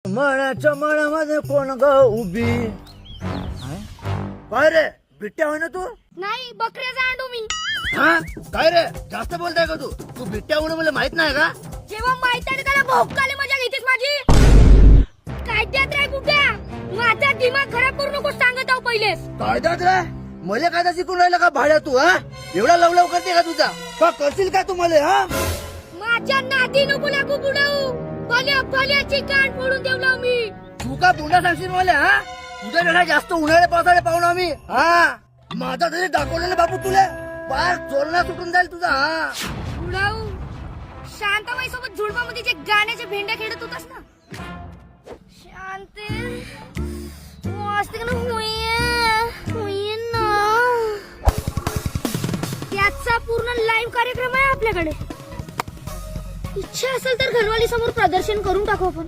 मळ्याच्या मळ्यामध्ये कोण ग उभी? काय रे बिट्ट्या होय ना तू? नाही, बकऱ्याचा अंडू मी. हा काय रे जास्त बोलताय का तू? तू बिट्ट्या होणं मला माहित नाही का? जेव्हा माहित आहे त्याला भोकाले मजा घेतेस माझी. काय त्यात रे बुड्या? माझा दिमाग खराब करू नको सांगत आहो पहिलेच. कायद्यात रे मला कायदा शिकून राहिला का भाड्या तू? हा एवढा लवलव करते का तुझा? का करशील का तू मला? हा माझ्या नादी नको लागू बुडाऊ. भल्या भल्याची कान फोडून देवला मी. तू का पुन्हा सांगशील मला? हा तुझ्याकडे जास्त उन्हाळे पावसाळे पाहून आम्ही. हा माझा तरी दाखवलेला बापू तुला पार चोरणा सुटून जाईल तुझा. हा बुडाऊ शांताबाई सोबत झुडपामध्ये जे गाण्याचे भेंड्या खेळत होतास ना, शांते मस्त ना, त्याचा पूर्ण लाईव्ह कार्यक्रम आहे आपल्याकडे. इच्छा असेल तर घरवाली समोर प्रदर्शन करून टाकू आपण.